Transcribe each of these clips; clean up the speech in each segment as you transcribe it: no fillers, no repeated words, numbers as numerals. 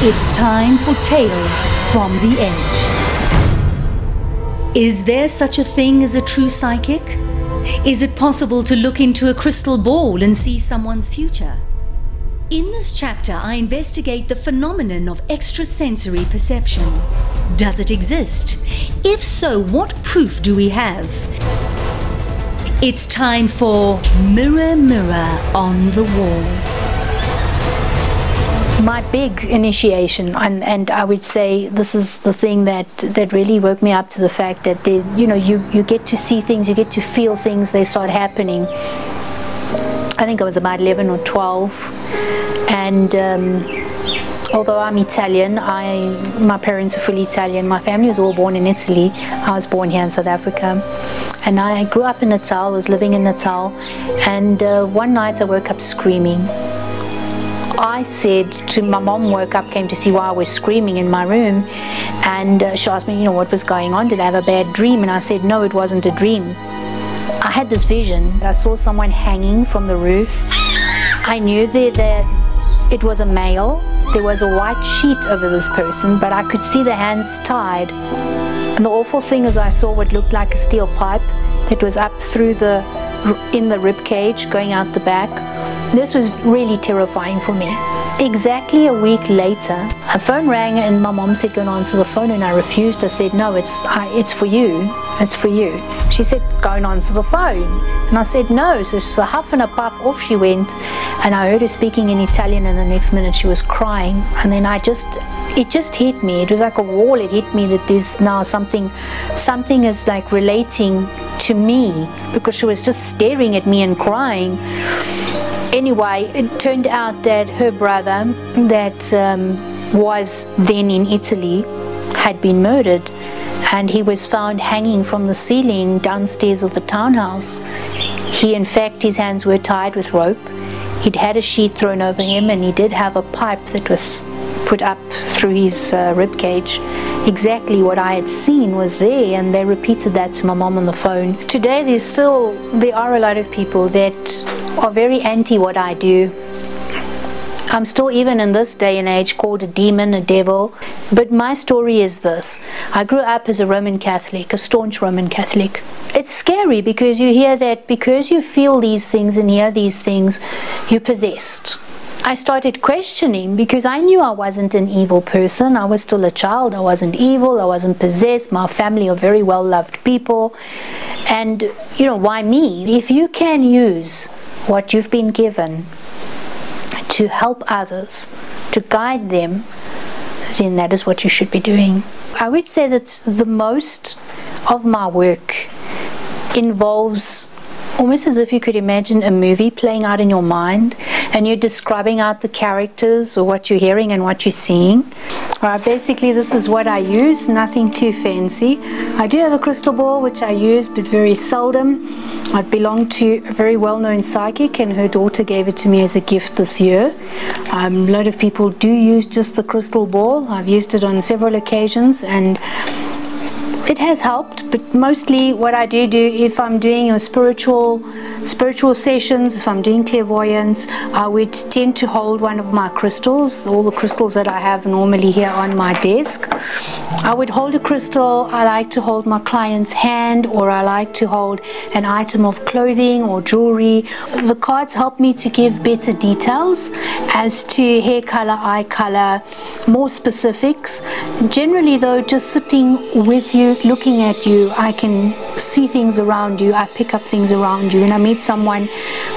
It's time for Tales from the Edge. Is there such a thing as a true psychic? Is it possible to look into a crystal ball and see someone's future? In this chapter, I investigate the phenomenon of extrasensory perception. Does it exist? If so, what proof do we have? It's time for Mirror, Mirror on the Wall. My big initiation, and I would say this is the thing that really woke me up to the fact that you get to see things, you get to feel things, they start happening. I think I was about 11 or 12, and although I'm Italian, my parents are fully Italian. My family was all born in Italy. I was born here in South Africa, and I grew up in Natal, was living in Natal, and one night I woke up screaming. I said to my mom, came to see why I was screaming in my room, and she asked me, what was going on, did I have a bad dream? And I said, no, it wasn't a dream. I had this vision. I saw someone hanging from the roof. I knew that it was a male. There was a white sheet over this person, but I could see the hands tied. And the awful thing is I saw what looked like a steel pipe that was up through in the rib cage, going out the back. This was really terrifying for me. Exactly a week later, a phone rang and my mom said, go and answer the phone, and I refused. I said, no, it's for you. It's for you. She said, go and answer the phone. And I said, no. So huff and a puff, off she went. And I heard her speaking in Italian, and the next minute she was crying. And then it just hit me. It was like a wall. It hit me that there's now something is like relating to me, because she was just staring at me and crying. Anyway, it turned out that her brother, that was then in Italy, had been murdered, and he was found hanging from the ceiling downstairs of the townhouse. In fact, his hands were tied with rope. He'd had a sheet thrown over him, and he did have a pipe that was put up through his rib cage. Exactly what I had seen was there, and they repeated that to my mom on the phone. Today there are a lot of people that are very anti what I do. I'm still, even in this day and age, called a demon, a devil. But my story is this. I grew up as a Roman Catholic, a staunch Roman Catholic. It's scary because you hear that because you feel these things and hear these things, you're possessed. I started questioning because I knew I wasn't an evil person. I was still a child. I wasn't evil. I wasn't possessed. My family are very well-loved people. And, why me? If you can use what you've been given to help others, to guide them, then that is what you should be doing. I would say that the most of my work involves almost as if you could imagine a movie playing out in your mind, and you're describing out the characters or what you're hearing and what you're seeing. Basically, this is what I use, nothing too fancy. I do have a crystal ball, which I use, but very seldom. I belong to a very well-known psychic, and her daughter gave it to me as a gift this year. A lot of people do use just the crystal ball. I've used it on several occasions, and it has helped, but mostly what I do if I'm doing a spiritual sessions, if I'm doing clairvoyance, I would tend to hold one of my crystals, all the crystals that I have normally here on my desk. I would hold a crystal. I like to hold my client's hand, or I like to hold an item of clothing or jewelry. The cards help me to give better details as to hair color, eye color, more specifics. Generally though, just sitting with you, looking at you, I can see things around you. I pick up things around you. When I meet someone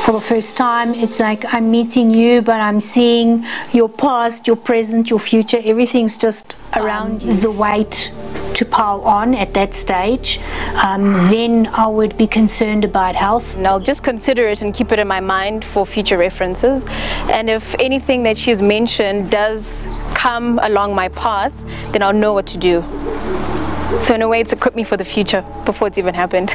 for the first time, it's like I'm meeting you, but I'm seeing your past, your present, your future. Everything's just around you. The weight to pile on at that stage, then I would be concerned about health. And I'll just consider it and keep it in my mind for future references. And if anything that she's mentioned does come along my path, then I'll know what to do. So in a way, it's equipped me for the future before it's even happened.